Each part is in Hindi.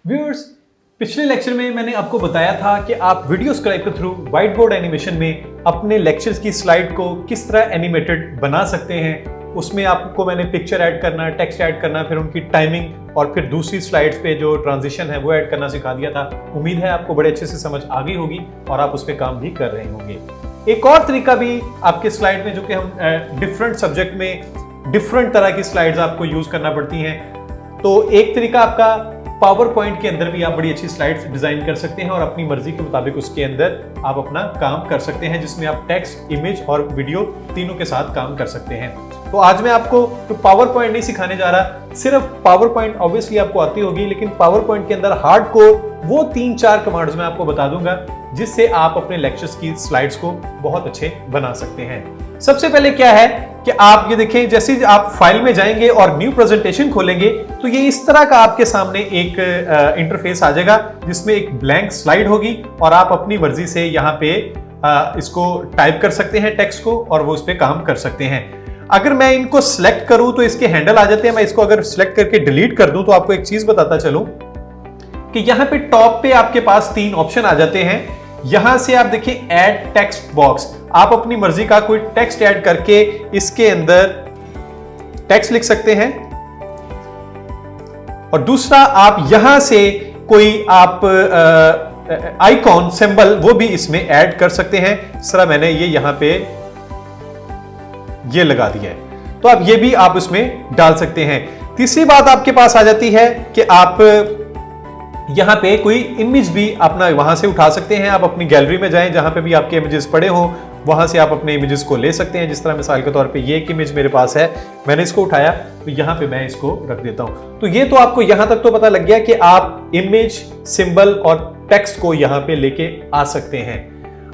व्यूअर्स, पिछले लेक्चर में मैंने आपको बताया था कि आप वीडियो स्क्राइब के थ्रू व्हाइट बोर्ड एनिमेशन में अपने लेक्चर्स की स्लाइड को किस तरह एनिमेटेड बना सकते हैं। उसमें आपको मैंने पिक्चर ऐड करना, टेक्स्ट ऐड करना, फिर उनकी टाइमिंग और फिर दूसरी स्लाइड्स पे जो ट्रांजिशन है वो ऐड करना सिखा दिया था। उम्मीद है आपको बड़े अच्छे से समझ आ गई होगी और आप उस पर काम भी कर रहे होंगे। एक और तरीका भी आपके स्लाइड में, जो कि हम डिफरेंट सब्जेक्ट में डिफरेंट तरह की स्लाइड्स आपको यूज करना पड़ती हैं, तो एक तरीका आपका पावर पॉइंट के अंदर भी आप बड़ी अच्छी स्लाइड्स डिजाइन कर सकते हैं और अपनी मर्जी के मुताबिक उसके अंदर आप अपना काम कर सकते हैं, जिसमें आप टेक्स्ट, इमेज और वीडियो तीनों के साथ काम कर सकते हैं। तो आज मैं आपको तो पावर पॉइंट नहीं सिखाने जा रहा, सिर्फ पावर पॉइंट ऑब्वियसली आपको आती होगी, लेकिन पावर पॉइंट के अंदर हार्डकोर वो 3-4 कमांड्स मैं आपको बता दूंगा जिससे आप अपने लेक्चर्स की स्लाइड्स को बहुत अच्छे बना सकते हैं। सबसे पहले क्या है कि आप ये देखें, जैसे आप फाइल में जाएंगे और न्यू प्रेजेंटेशन खोलेंगे तो ये इस तरह का आपके सामने एक इंटरफेस आ जाएगा जिसमें एक ब्लैंक स्लाइड होगी और आप अपनी मर्जी से यहाँ पे इसको टाइप कर सकते हैं टेक्स्ट को और वो उस पर काम कर सकते हैं। अगर मैं इनको सिलेक्ट करूं तो इसके हैंडल आ जाते हैं। मैं इसको अगर सिलेक्ट करके डिलीट कर दूं तो आपको एक चीज बताता चलूं कि यहां पे टॉप पे आपके पास 3 ऑप्शन आ जाते हैं। यहां से आप देखिए ऐड टेक्स्ट बॉक्स, आप अपनी मर्जी का कोई टेक्स्ट ऐड करके इसके अंदर टेक्स्ट लिख सकते हैं। और दूसरा, आप यहां से कोई आप आइकॉन सिंबल वो भी इसमें ऐड कर सकते हैं। इस तरह मैंने ये यहां पे ये लगा दिया है, तो अब ये भी आप उसमें डाल सकते हैं। तीसरी बात आपके पास आ जाती है कि आप यहां पे कोई इमेज भी अपना वहां से उठा सकते हैं। आप अपनी गैलरी में जाएं, जहां पे भी आपके इमेजेस पड़े हो वहां से आप अपने इमेजेस को ले सकते हैं। जिस तरह मिसाल के तौर पे ये एक इमेज मेरे पास है, मैंने इसको उठाया तो यहां पे मैं इसको रख देता हूं। तो ये तो आपको यहां तक तो पता लग गया कि आप इमेज, सिंबल और टेक्स्ट को यहां पे लेके आ सकते हैं।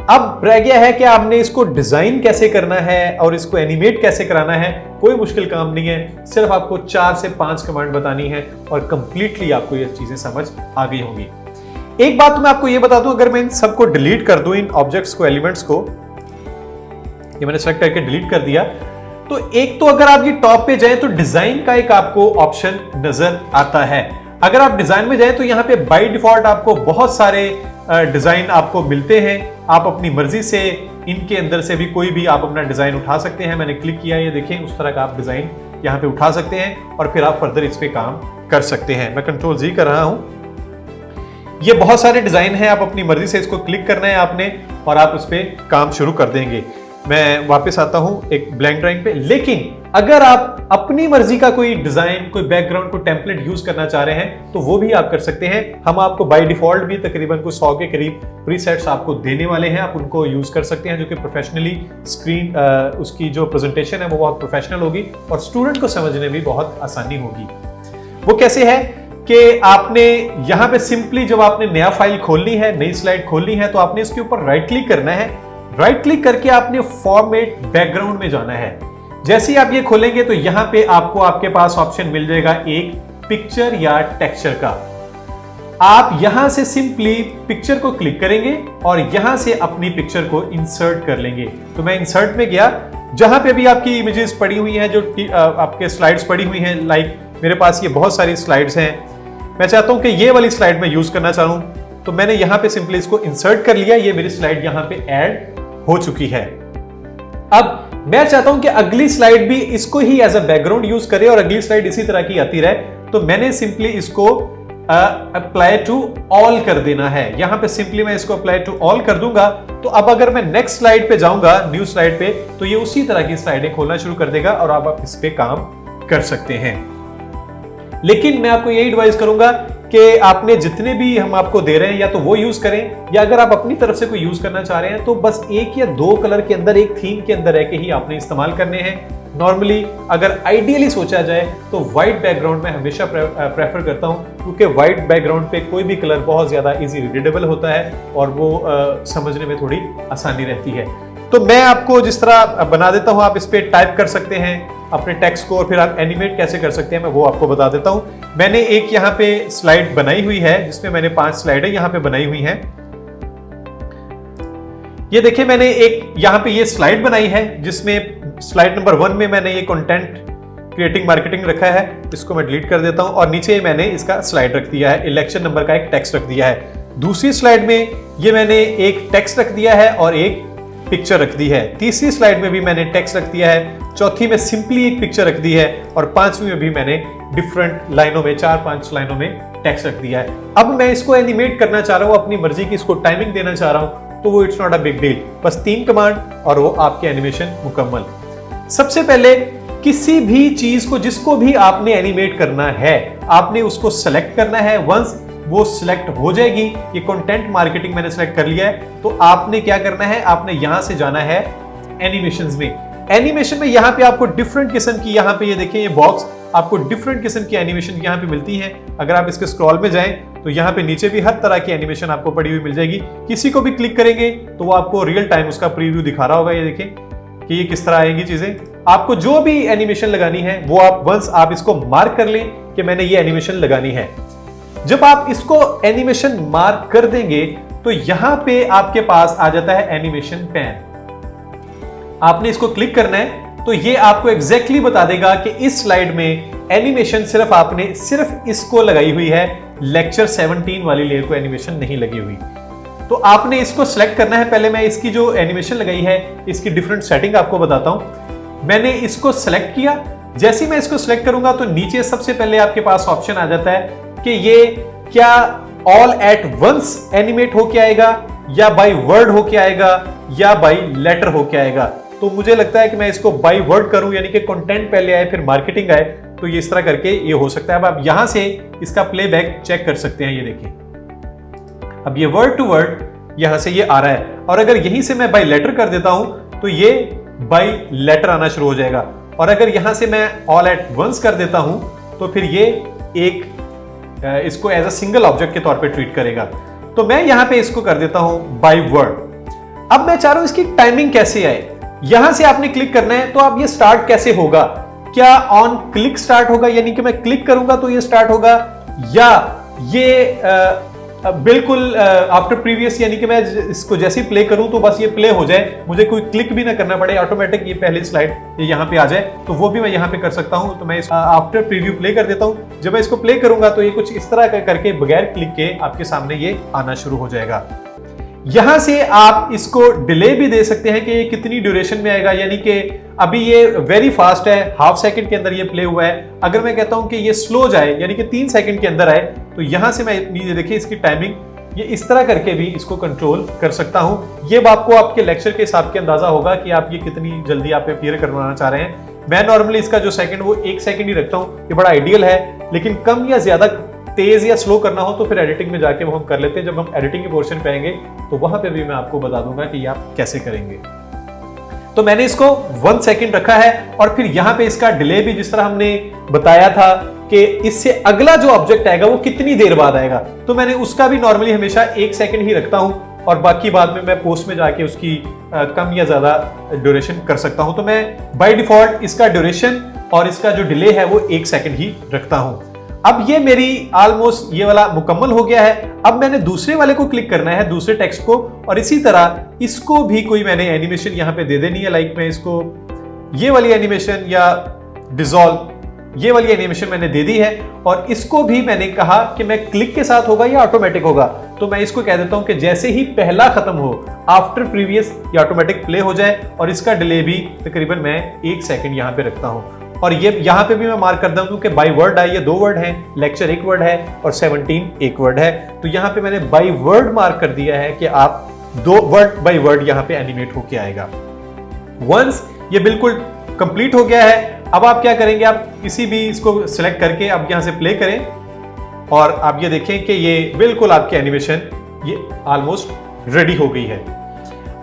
अब रह गया है कि आपने इसको डिजाइन कैसे करना है और इसको एनिमेट कैसे कराना है। कोई मुश्किल काम नहीं है, सिर्फ आपको 4 से 5 कमांड बतानी है और कंप्लीटली आपको ये चीजें समझ आ गई होंगी। एक बात मैं आपको ये बता दूं, अगर मैं इन सबको डिलीट कर दूं, इन ऑब्जेक्ट्स को, एलिमेंट्स को, ये मैंने सेलेक्ट करके डिलीट कर दिया, तो एक तो अगर आप ये टॉप पे जाएं तो डिजाइन का एक आपको ऑप्शन नजर आता है। अगर आप डिजाइन में जाएं तो यहाँ पे बाय डिफॉल्ट आपको बहुत सारे डिजाइन आपको मिलते हैं। आप अपनी मर्जी से इनके अंदर से भी कोई भी आप अपना डिजाइन उठा सकते हैं। मैंने क्लिक किया, ये देखें, उस तरह का आप डिजाइन यहाँ पे उठा सकते हैं और फिर आप फर्दर इस पे काम कर सकते हैं। मैं कंट्रोल जी कर रहा हूं। ये बहुत सारे डिजाइन हैं, आप अपनी मर्जी से इसको क्लिक करना है आपने और आप उस पर काम शुरू कर देंगे। मैं वापस आता हूं एक ब्लैंक ड्राइंग पे। लेकिन अगर आप अपनी मर्जी का कोई डिजाइन, कोई बैकग्राउंड, कोई टेम्पलेट यूज करना चाह रहे हैं तो वो भी आप कर सकते हैं। हम आपको बाय डिफॉल्ट भी तकरीबन कुछ 100 के करीब प्रीसेट्स आपको देने वाले हैं, आप उनको यूज कर सकते हैं, जो कि प्रोफेशनली स्क्रीन उसकी जो प्रेजेंटेशन है वो बहुत प्रोफेशनल होगी और स्टूडेंट को समझने में बहुत आसानी होगी। वो कैसे है कि आपने यहां पे सिंपली जब आपने नया फाइल खोलनी है, नई स्लाइड खोलनी है, तो आपने इसके ऊपर राइट क्लिक करना है। राइट क्लिक करके आपने फॉर्मेट बैकग्राउंड में जाना है। जैसे ही आप ये खोलेंगे तो यहां पे आपको आपके पास ऑप्शन मिल जाएगा एक पिक्चर या टेक्सचर का। आप यहां से सिंपली पिक्चर को क्लिक करेंगे और यहां से अपनी पिक्चर को इंसर्ट कर लेंगे। तो मैं इंसर्ट में गया, जहां पे भी आपकी इमेजेस पड़ी हुई हैं, जो आपके स्लाइड्स पड़ी हुई हैं, लाइक मेरे पास ये बहुत सारी स्लाइड्स हैं, मैं चाहता हूं कि ये वाली स्लाइड में यूज करना चाहूं, तो मैंने यहां पे सिंपली इसको इंसर्ट कर लिया। ये मेरी स्लाइड यहां पे ऐड हो चुकी है। अब मैं चाहता हूं कि अगली स्लाइड भी इसको ही एज अ बैकग्राउंड यूज करे और अगली स्लाइड इसी तरह की आती रहे, तो मैंने सिंपली इसको अप्लाई टू ऑल कर देना है। यहां पे सिंपली मैं इसको अप्लाई टू ऑल कर दूंगा, तो अब अगर मैं नेक्स्ट स्लाइड पे जाऊंगा, न्यू स्लाइड पे, तो ये उसी तरह की स्लाइडें खोलना शुरू कर देगा और आप इस पे काम कर सकते हैं। लेकिन मैं आपको यही एडवाइस करूंगा कि आपने जितने भी हम आपको दे रहे हैं या तो वो यूज करें, या अगर आप अपनी तरफ से कोई यूज करना चाह रहे हैं तो बस 1 या 2 कलर के अंदर, एक थीम के अंदर रह के ही आपने इस्तेमाल करने हैं। नॉर्मली अगर आइडियली सोचा जाए तो व्हाइट बैकग्राउंड में हमेशा प्रेफर करता हूं, क्योंकि व्हाइट बैकग्राउंड पे कोई भी कलर बहुत ज्यादा इजी रीडेबल होता है और वो समझने में थोड़ी आसानी रहती है। तो मैं आपको जिस तरह बना देता हूं, आप इस पे टाइप कर सकते हैं अपने टेक्स्ट को और फिर आप एनिमेट कैसे कर सकते हैं, मैं वो आपको बता देता हूं। मैंने एक यहाँ पे स्लाइड बनाई हुई है जिसमें मैंने 5 स्लाइडें यहाँ पे बनाई हुई हैं। ये देखिए, मैंने एक यहाँ पे ये स्लाइड बनाई है जिसमें स्लाइड नंबर 1 में मैंने ये कंटेंट क्रिएटिंग मार्केटिंग रखा है, इसको मैं डिलीट कर देता हूं और नीचे मैंने इसका स्लाइड रख दिया है, इलेक्शन नंबर का एक टेक्स्ट रख दिया है। दूसरी स्लाइड में ये मैंने एक टेक्स्ट रख दिया है और एक पिक्चर रख दी है। तीसरी स्लाइड में भी मैंने टेक्स्ट रख दिया है, चौथी में सिंपली एक पिक्चर रख दी है और पांचवी में भी मैंने डिफरेंट लाइनों में 4-5 लाइनों में टेक्स्ट रख दिया है। अब मैं इसको एनिमेट करना चाह रहा हूं, अपनी मर्जी की इसको टाइमिंग देना चाह रहा हूं, तो वो it's not a big deal, बस 3 कमांड और वो आपके एनिमेशन मुकम्मल। सबसे पहले किसी भी चीज को, जिसको भी आपने एनिमेट करना है, आपने उसको सेलेक्ट करना है। वंस वो सिलेक्ट हो जाएगी, ये कंटेंट मार्केटिंग मैंने सेलेक्ट कर लिया है, तो आपने क्या करना है, आपने यहां से जाना है एनिमेशंस में। एनिमेशन में यहां पे आपको डिफरेंट किस्म की, यहां पे ये देखिए ये बॉक्स, आपको डिफरेंट किस्म की एनिमेशन यहां पे मिलती हैं। अगर आप इसके स्क्रॉल में जाएं तो यहां पे नीचे भी हर तरह की एनिमेशन आपको पड़ी हुई मिल जाएगी। किसी को भी क्लिक करेंगे तो वो आपको रियल टाइम उसका प्रीव्यू दिखा रहा होगा। ये देखें कि ये किस तरह आएगी चीजें। आपको जो भी एनिमेशन लगानी है वो आप वंस आप इसको मार्क कर लें कि मैंने ये एनिमेशन लगानी है। जब आप इसको एनिमेशन मार्क कर देंगे तो यहां पे आपके पास आ जाता है एनिमेशन पैन। आपने इसको क्लिक करना है तो ये आपको एग्जैक्टली बता देगा कि इस स्लाइड में एनिमेशन सिर्फ आपने सिर्फ इसको लगाई हुई है, लेक्चर 17 वाली लेयर को एनिमेशन नहीं लगी हुई। तो आपने इसको सिलेक्ट करना है। पहले मैं इसकी जो एनिमेशन लगाई है इसकी डिफरेंट सेटिंग आपको बताता हूं। मैंने इसको सिलेक्ट किया, जैसे ही मैं इसको सिलेक्ट करूंगा तो नीचे सबसे पहले आपके पास ऑप्शन आ जाता है कि ये क्या ऑल एट वंस एनिमेट होके आएगा या बाय वर्ड होके आएगा या बाय लेटर होके आएगा। तो मुझे लगता है कि मैं इसको बाय वर्ड करूं, यानी कि कंटेंट पहले आए फिर मार्केटिंग आए, तो ये इस तरह करके ये हो सकता है। अब आप यहां से इसका प्लेबैक चेक कर सकते हैं। ये देखिए अब ये वर्ड टू वर्ड यहां से ये आ रहा है, और अगर यहीं से मैं बाय लेटर कर देता हूं तो ये बाय लेटर आना शुरू हो जाएगा। और अगर यहां से मैं ऑल एट वंस कर देता हूं तो फिर ये एक इसको एज अ सिंगल ऑब्जेक्ट के तौर पे ट्रीट करेगा। तो मैं यहां पे इसको कर देता हूं बाय वर्ड। अब मैं चाह रहा हूं इसकी टाइमिंग कैसे आए। यहां से आपने क्लिक करना है, तो अब ये स्टार्ट कैसे होगा, क्या ऑन क्लिक स्टार्ट होगा, यानी कि मैं क्लिक करूंगा तो ये स्टार्ट होगा, या ये बिल्कुल आफ्टर प्रीवियस, यानी कि मैं इसको जैसे ही प्ले करूं तो बस ये प्ले हो जाए, मुझे कोई क्लिक भी ना करना पड़े, ऑटोमेटिक ये पहली स्लाइड ये यहां पे आ जाए, तो वो भी मैं यहां पे कर सकता हूं। तो मैं आफ्टर प्रीव्यू प्ले कर देता हूं। जब मैं इसको प्ले करूंगा तो ये कुछ इस तरह का करके बगैर क्लिक के आपके सामने ये आना शुरू हो जाएगा। यहां से आप इसको डिले भी दे सकते हैं कि ये कितनी ड्यूरेशन में आएगा, यानी कि अभी ये वेरी फास्ट है, हाफ सेकंड के अंदर ये प्ले हुआ है। अगर मैं कहता हूं कि ये स्लो जाए, यानी कि 3 सेकंड के अंदर आए, तो यहां से मैं ये देखिए इसकी टाइमिंग ये इस तरह करके भी इसको कंट्रोल कर सकता हूं। ये आपको आपके लेक्चर के हिसाब के अंदाजा होगा कि आप ये कितनी जल्दी आप अपीयर करवाना चाह रहे हैं। मैं नॉर्मली इसका जो सेकंड वो 1 सेकंड ही रखता हूं, ये बड़ा आइडियल है, लेकिन कम या ज्यादा तेज या स्लो करना हो तो फिर एडिटिंग में जाके वो हम कर लेते हैं। जब हम एडिटिंग के पोर्शन पे आएंगे तो वहां पे भी मैं आपको बता दूंगा कि ये आप कैसे करेंगे। तो मैंने इसको 1 सेकंड रखा है, और फिर यहां पे इसका डिले भी जिस तरह हमने बताया था कि इससे अगला जो ऑब्जेक्ट आएगा वो कितनी देर बाद आएगा, तो मैंने उसका भी नॉर्मली हमेशा 1 सेकंड ही रखता हूं, और बाकी बाद में मैं पोस्ट में जाके उसकी कम या ज्यादा ड्यूरेशन कर सकता हूं। तो मैं बाय डिफॉल्ट इसका ड्यूरेशन और इसका जो डिले है वो 1 सेकंड ही रखता हूं। अब ये मेरी ऑलमोस्ट ये वाला मुकम्मल हो गया है। अब मैंने दूसरे वाले को क्लिक करना है, दूसरे टेक्स्ट को, और इसी तरह इसको भी कोई मैंने एनिमेशन यहां पे दे देनी है। लाइक मैं इसको ये वाली एनिमेशन या डिसॉल्व ये वाली एनिमेशन मैंने दे दी है, और इसको भी मैंने कहा कि मैं क्लिक के साथ होगा या ऑटोमेटिक होगा। तो मैं इसको कह देता हूं कि जैसे ही पहला खत्म हो, आफ्टर प्रीवियस ये ऑटोमेटिक प्ले हो जाए, और इसका डिले भी तकरीबन मैं 1 सेकंड यहां पे रखता हूं। और ये यहां पे भी मैं मार्क कर दूं कि बाय वर्ड है, ये 2 वर्ड हैं, लेक्चर 1 वर्ड है और 17 1 वर्ड है। तो यहां पे मैंने बाय वर्ड मार्क कर दिया है कि आप 2 वर्ड बाय वर्ड यहां पे एनिमेट होके आएगा। वंस ये बिल्कुल कंप्लीट हो गया है, अब आप क्या करेंगे, आप किसी भी इसको सिलेक्ट करके आप यहां से प्ले करें, और आप ये देखें कि ये बिल्कुल आपकी एनिमेशन ये ऑलमोस्ट रेडी हो गई है।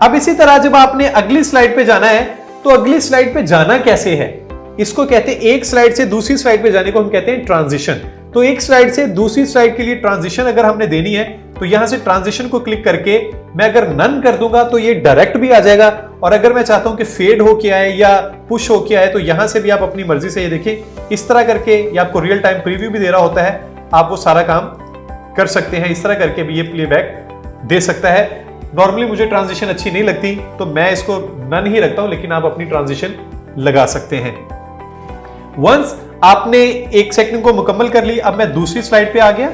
अब इसी तरह जब आपने अगली स्लाइड पे जाना है, तो अगली स्लाइड पे जाना कैसे है, इसको कहते हैं एक स्लाइड से दूसरी स्लाइड पे जाने को हम कहते हैं ट्रांजिशन। तो एक स्लाइड से दूसरी स्लाइड के लिए ट्रांजिशन अगर हमने देनी है, तो यहां से ट्रांजिशन को क्लिक करके मैं अगर नन कर दूंगा तो ये डायरेक्ट भी आ जाएगा, और अगर मैं चाहता हूं कि फेड होके आए या पुश होके आए, तो यहां से भी आप अपनी मर्जी से ये देखिए इस तरह करके, ये आपको रियल टाइम प्रीव्यू भी दे रहा होता है, आप वो सारा काम कर सकते हैं। इस तरह करके भी ये प्लेबैक दे सकता है। नॉर्मली मुझे ट्रांजिशन अच्छी नहीं लगती तो मैं इसको नन ही रखता हूं, लेकिन आप अपनी ट्रांजिशन लगा सकते हैं। वंस आपने 1 सेकंड को मुकम्मल कर ली, अब मैं दूसरी स्लाइड पे आ गया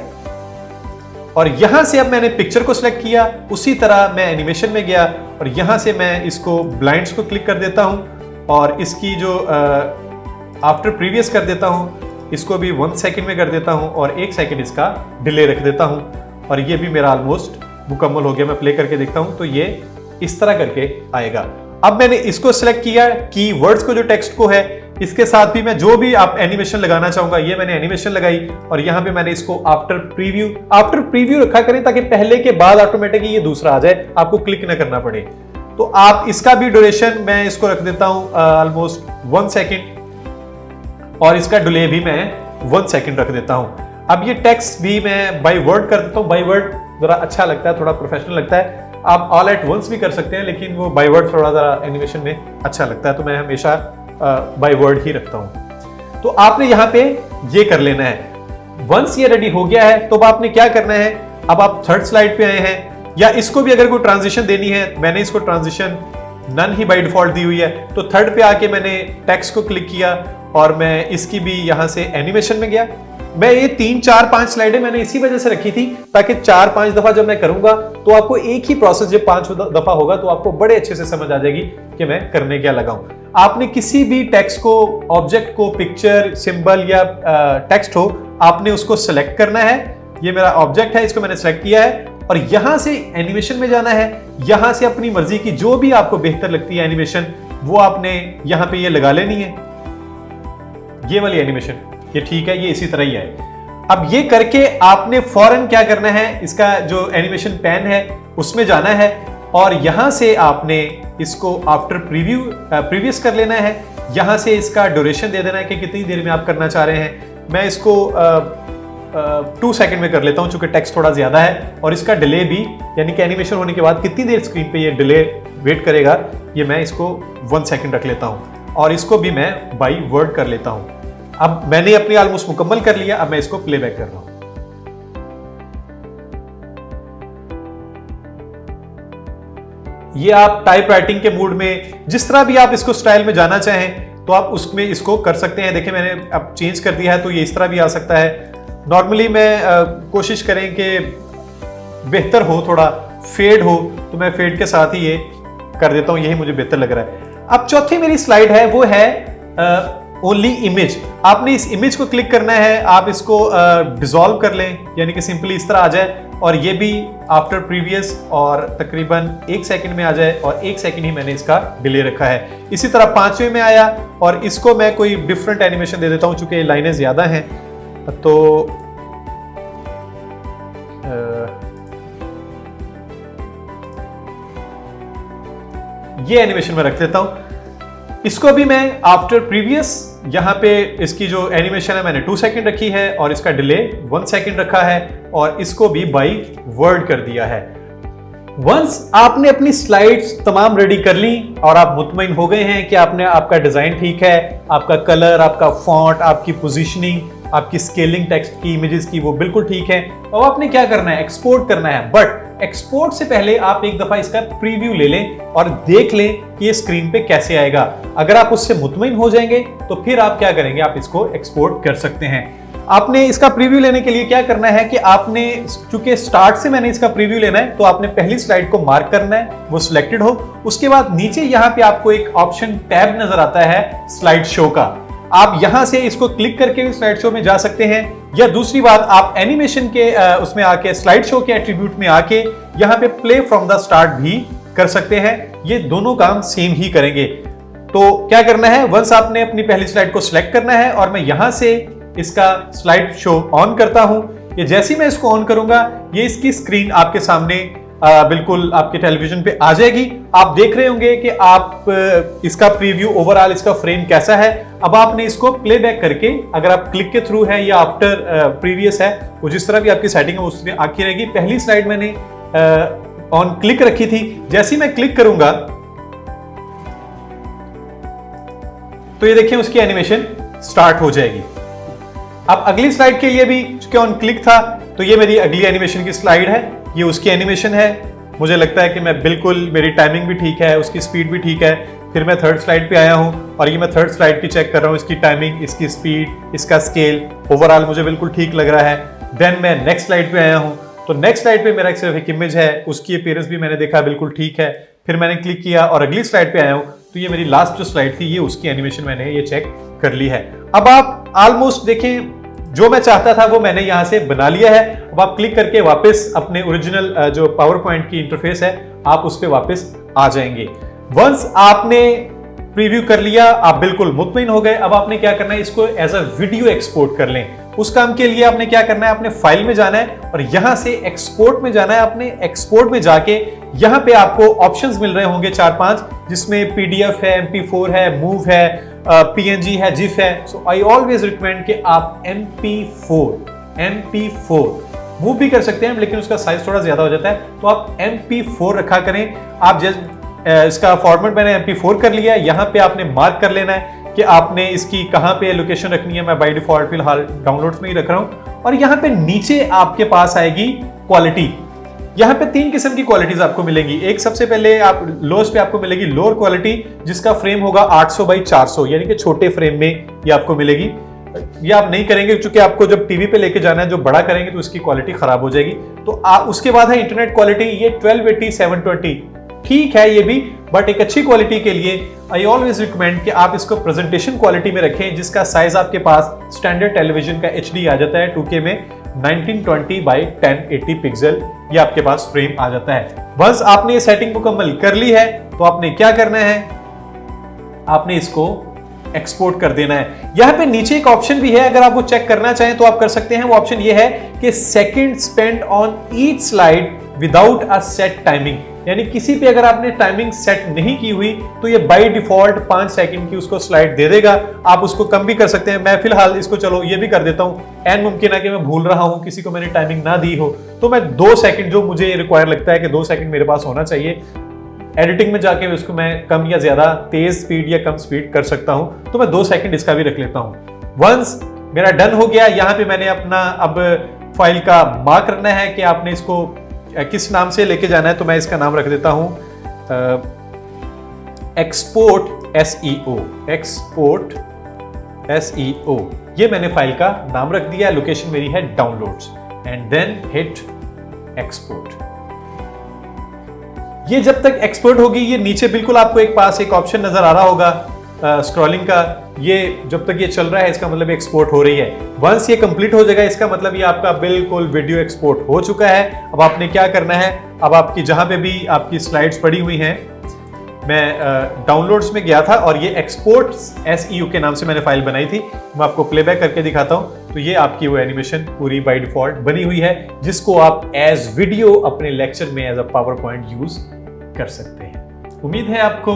और यहां से अब मैंने पिक्चर को सिलेक्ट किया, उसी तरह मैं एनिमेशन में गया और यहां से मैं इसको ब्लाइंड्स को क्लिक कर देता हूं और इसकी जो आफ्टर प्रीवियस कर देता हूं, इसको भी 1 सेकंड में कर देता हूं और 1 सेकंड इसका डिले रख देता हूं और ये भी मेरा ऑलमोस्ट मुकम्मल हो गया। मैं प्ले करके देखता हूं तो ये इस तरह करके आएगा। अब मैंने इसको सिलेक्ट किया, कीवर्ड्स को जो टेक्स्ट को है, इसके साथ भी मैं जो भी आप एनिमेशन लगाना चाहूंगा, ये मैंने एनिमेशन लगाई और यहां पे मैंने इसको आफ्टर प्रीव्यू रखा करें ताकि पहले के बाद ऑटोमेटिक ये दूसरा आ जाए, आपको क्लिक ना करना पड़े। तो आप इसका भी ड्यूरेशन मैं इसको रख देता हूं ऑलमोस्ट 1 सेकंड और इसका डिले भी मैं 1 सेकंड रख देता हूं। अब ये टेक्स्ट भी मैं बाय वर्ड कर देता हूं, बाय वर्ड जरा अच्छा लगता है, थोड़ा प्रोफेशनल लगता है। आप ऑल एट वंस भी कर सकते हैं लेकिन वो बाय वर्ड थोड़ा जरा एनिमेशन में अच्छा लगता है, तो मैं हमेशा बाय वर्ड ही रखता हूं। तो आपने यहां पे ये कर लेना है। वंस ये रेडी हो गया है तो अब आपने क्या करना है, अब आप थर्ड स्लाइड पे आए हैं या इसको भी अगर कोई ट्रांजिशन देनी है, मैंने इसको ट्रांजिशन नन ही बाय डिफॉल्ट दी हुई है, तो थर्ड पे आके मैंने टेक्स्ट को क्लिक किया और मैं इसकी भी यहां से एनिमेशन में गया। मैं ये 3, 4, 5 स्लाइडें मैंने इसी वजह से रखी थी ताकि 4-5 दफा जब मैं करूंगा तो आपको एक ही प्रोसेस जब 5 दफा होगा तो आपको बड़े अच्छे से समझ आ जाएगी कि मैं करने क्या लगा हूं। आपने किसी भी टेक्स्ट को, ऑब्जेक्ट को, पिक्चर, सिंबल या टेक्स्ट हो, आपने उसको सिलेक्ट करना है। ये मेरा ऑब्जेक्ट है, इसको मैंने सिलेक्ट किया है और यहां से एनिमेशन में जाना है। यहां से अपनी मर्जी की जो भी आपको बेहतर लगती है एनिमेशन, वो आपने यहां पे ये लगा लेनी है, ये वाली एनिमेशन, ये ठीक है, ये इसी तरह ही है। अब ये करके आपने फौरन क्या करना है, इसका जो एनिमेशन पैन है उसमें जाना है और यहां से आपने इसको आफ्टर प्रीवियस कर लेना है। यहां से इसका ड्यूरेशन दे देना है कि कितनी देर में आप करना चाह रहे हैं। मैं इसको 2 सेकंड में कर लेता हूं चूंकि टेक्स्ट थोड़ा ज्यादा है और इसका डिले भी, यानी कि एनिमेशन होने के बाद कितनी देर स्क्रीन पे ये डिले वेट करेगा, ये मैं इसको 1 सेकंड रख लेता हूं और इसको भी मैं बाय वर्ड कर लेता हूं। अब मैंने अपनी ऑलमोस्ट मुकम्मल कर लिया, अब मैं इसको प्लेबैक कर रहा हूं। ये आप टाइप राइटिंग के मूड में, जिस तरह भी आप इसको स्टाइल में जाना चाहें तो आप उसमें इसको कर सकते हैं। देखिए मैंने अब चेंज कर दिया है तो ये इस तरह भी आ सकता है। नॉर्मली मैं कोशिश करें कि बेहतर हो, थोड़ा फेड हो, तो मैं फेड के साथ ही ये कर देता हूं, यही मुझे बेहतर लग रहा है। अब चौथी मेरी स्लाइड है वो है ओनली इमेज। आपने इस इमेज को क्लिक करना है, आप इसको डिसॉल्व कर लें, यानी कि सिंपली इस तरह आ जाए और ये भी आफ्टर प्रीवियस और तकरीबन 1 सेकंड में आ जाए और 1 सेकंड ही मैंने इसका डिले रखा है। इसी तरह 5वें में आया और इसको मैं कोई डिफरेंट एनिमेशन दे देता हूं चूंकि लाइनें ज्यादा हैं, तो ये एनिमेशन में रख देता हूं। इसको भी मैं आफ्टर प्रीवियस, यहां पे इसकी जो एनिमेशन है मैंने 2 सेकंड रखी है और इसका डिले 1 सेकंड रखा है और इसको भी बाय वर्ड कर दिया है। वंस आपने अपनी स्लाइड्स तमाम रेडी कर ली और आप मुतमईन हो गए हैं कि आपका डिजाइन ठीक है, आपका कलर, आपका फॉन्ट, आपकी पोजीशनिंग, आपकी स्केलिंग टेक्स्ट की, इमेजेस की, वो बिल्कुल ठीक है, तो आपने क्या करना है, एक्सपोर्ट करना है। बट एक्सपोर्ट से पहले आप एक दफा इसका प्रीव्यू ले लें और देख लें कि ये स्क्रीन पे कैसे आएगा। अगर आप उससे मुतमईन हो जाएंगे तो फिर आप क्या करेंगे, आप इसको एक्सपोर्ट कर सकते हैं। आपने इसका प्रीव्यू लेने के लिए क्या करना है कि आपने, चूंकि स्टार्ट से मैंने इसका प्रीव्यू लेना है, तो आपने पहली स्लाइड को मार्क करना है, वो सिलेक्टेड हो। उसके बाद नीचे यहाँ पे आपको एक ऑप्शन टैब नजर आता है स्लाइड शो का, आप यहां से इसको क्लिक करके भी स्लाइड शो में जा सकते हैं, या दूसरी बात आप एनिमेशन के उसमें आके स्लाइड शो के एट्रीब्यूट में आके यहां पे प्ले फ्रॉम द स्टार्ट भी कर सकते हैं। ये दोनों काम सेम ही करेंगे। तो क्या करना है, वंस आपने अपनी पहली स्लाइड को सिलेक्ट करना है और मैं यहां से इसका स्लाइड शो ऑन करता हूं। ये जैसे ही मैं इसको ऑन करूंगा, ये इसकी स्क्रीन आपके सामने बिल्कुल आपके टेलीविजन पे आ जाएगी। आप देख रहे होंगे कि आप इसका प्रीव्यू, ओवरऑल इसका फ्रेम कैसा है। अब आपने इसको प्लेबैक करके, अगर आप क्लिक के थ्रू है या आफ्टर प्रीवियस है, वो जिस तरह भी आपकी सेटिंग है उसमें आकी रहेगी। पहली स्लाइड मैंने ऑन क्लिक रखी थी, जैसे ही मैं क्लिक करूंगा तो ये देखिए उसकी एनिमेशन स्टार्ट हो जाएगी। अब अगली स्लाइड के लिए भी चूंकि ऑन क्लिक था, तो ये मेरी अगली एनिमेशन की स्लाइड है, ये उसकी एनिमेशन है। मुझे लगता है कि मैं बिल्कुल, मेरी टाइमिंग भी ठीक है, उसकी स्पीड भी ठीक है, फिर मैं थर्ड स्लाइड पे आया हूं और ये मैं थर्ड स्लाइड की चेक कर रहा हूं, इसकी टाइमिंग, इसकी स्पीड, इसका स्केल, ओवरऑल मुझे बिल्कुल ठीक लग रहा है। देन मैं नेक्स्ट स्लाइड पे आया हूं, तो नेक्स्ट स्लाइड पे मेरा सिर्फ एक इमेज है, उसकी अपीयरेंस भी मैंने देखा बिल्कुल ठीक है। फिर मैंने क्लिक किया और अगली स्लाइड पे आया हूं, तो ये मेरी लास्ट जो स्लाइड थी ये उसकी एनिमेशन मैंने ये चेक कर ली है। अब आप ऑलमोस्ट देखें जो मैं चाहता था वो मैंने यहां से बना लिया है। अब आप क्लिक करके वापस अपने ओरिजिनल जो पावर पॉइंट की इंटरफेस है आप उस पर वापस आ जाएंगे। वंस आपने प्रीव्यू कर लिया, आप बिल्कुल मुतमईन हो गए। अब आपने क्या करना है, इसको एज अ वीडियो एक्सपोर्ट कर लें। उस काम के लिए आपने क्या करना है, आपने फाइल में जाना है और यहां से एक्सपोर्ट में जाना है। आपने एक्सपोर्ट में जाके यहां पे आपको ऑप्शंस मिल रहे होंगे 4-5, जिसमें पीडीएफ है, MP4 है, मूव है, PNG है, जिफ है। सो आई ऑलवेज रिकमेंड कि आप MP4 मूव भी कर सकते हैं लेकिन उसका साइज थोड़ा ज्यादा हो जाता है, तो आप MP4 रखा करें। आप इसका फॉर्मेट मैंने MP4 कर लिया है। यहां पे आपने मार्क कर लेना है कि आपने इसकी कहां पे लोकेशन रखनी है। मैं बाय डिफॉल्ट फिलहाल डाउनलोड्स में ही रख रहा हूं। और यहां पे नीचे आपके पास आएगी क्वालिटी। यहां पे 3 किस्म की क्वालिटीज आपको मिलेंगी। एक सबसे पहले आप लोएस्ट पे आपको मिलेगी लोअर क्वालिटी, जिसका फ्रेम होगा 800 बाई 400, यानी कि छोटे फ्रेम में ये आपको मिलेगी। ये आप नहीं करेंगे क्योंकि आपको जब टीवी पे लेके जाना है, जो बड़ा करेंगे तो इसकी क्वालिटी खराब हो जाएगी। तो उसके बाद है इंटरनेट क्वालिटी, ये 1280 720 ठीक है ये भी, बट एक अच्छी क्वालिटी के लिए आई ऑलवेज रिकमेंड कि आप इसको प्रेजेंटेशन क्वालिटी में रखें, जिसका साइज आपके पास स्टैंडर्ड टेलीविजन का HD आ जाता है 2K में 1920 बाई 1080 पिक्सल, ये आपके पास फ्रेम आ जाता है। बस आपने ये सेटिंग मुकम्मल कर ली है, तो आपने क्या करना है, आपने इसको एक्सपोर्ट कर देना है। यहां पे नीचे एक ऑप्शन भी है, अगर आप वो चेक करना चाहें तो आप कर सकते हैं। वो ऑप्शन ये है कि second spend on each slide without a set timing, यानी किसी पे अगर आपने टाइमिंग सेट नहीं की हुई तो ये बाय डिफॉल्ट 5 सेकंड की उसको स्लाइड दे देगा। आप उसको कम भी कर सकते हैं। मैं फिलहाल इसको चलो ये भी कर देता हूं, एन मुमकिन है कि मैं भूल रहा हूं, किसी को मैंने टाइमिंग ना दी हो, तो मैं 2 सेकंड जो मुझे रिक्वायर लगता है कि 2 सेकंड मेरे पास होना चाहिए, एडिटिंग में जाके उसको मैं कम या ज्यादा, तेज स्पीड या कम स्पीड कर सकता हूं, तो मैं 2 सेकंड इसका भी रख लेता हूं। वंस मेरा डन हो गया, यहां पे मैंने अपना अब फाइल का मार्क करना है कि आपने इसको किस नाम से लेके जाना है, तो मैं इसका नाम रख देता हूं एक्सपोर्ट SEO। ये मैंने फाइल का नाम रख दिया, लोकेशन मेरी है downloads, and then hit export. ये जब तक एक्सपोर्ट होगी, ये नीचे बिल्कुल आपको एक पास एक ऑप्शन नजर आ रहा होगा स्क्रॉलिंग का, ये जब तक ये चल रहा है इसका मतलब एक्सपोर्ट हो रही है। वंस ये कंप्लीट हो जाएगा, इसका मतलब ये आपका बिल्कुल वीडियो एक्सपोर्ट हो चुका है। अब आपने क्या करना है, अब आपकी जहां पे भी आपकी स्लाइड्स पड़ी हुई हैं, मैं डाउनलोड्स में गया था और ये एक्सपोर्ट SEO के नाम से मैंने फाइल बनाई थी, मैं आपको प्लेबैक करके दिखाता हूं। तो ये आपकी वो एनिमेशन पूरी बाय डिफॉल्ट बनी हुई है, जिसको आप एज वीडियो अपने लेक्चर में as a power point use कर सकते हैं। उम्मीद है आपको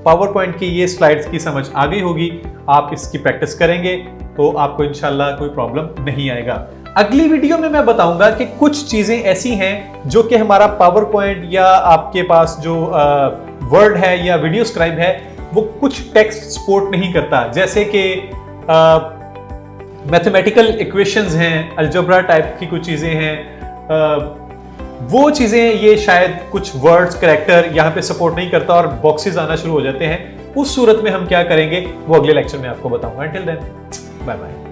पावर पॉइंट की ये स्लाइड्स की समझ आ गई होगी। आप इसकी प्रैक्टिस करेंगे तो आपको इंशाल्लाह कोई प्रॉब्लम नहीं आएगा। अगली वीडियो में मैं बताऊंगा कि कुछ चीजें ऐसी हैं जो कि हमारा पावर पॉइंट या आपके पास जो वर्ड है या वीडियो स्क्राइब है, वो कुछ टेक्स्ट सपोर्ट नहीं करता, जैसे कि मैथमेटिकल इक्वेशंस हैं, अलजेब्रा टाइप की कुछ चीजें हैं, वो चीजें ये शायद कुछ वर्ड्स कैरेक्टर यहाँ पे सपोर्ट नहीं करता और बॉक्सेस आना शुरू हो जाते हैं। उस सूरत में हम क्या करेंगे वो अगले लेक्चर में आपको बताऊंगा। Until then, bye bye.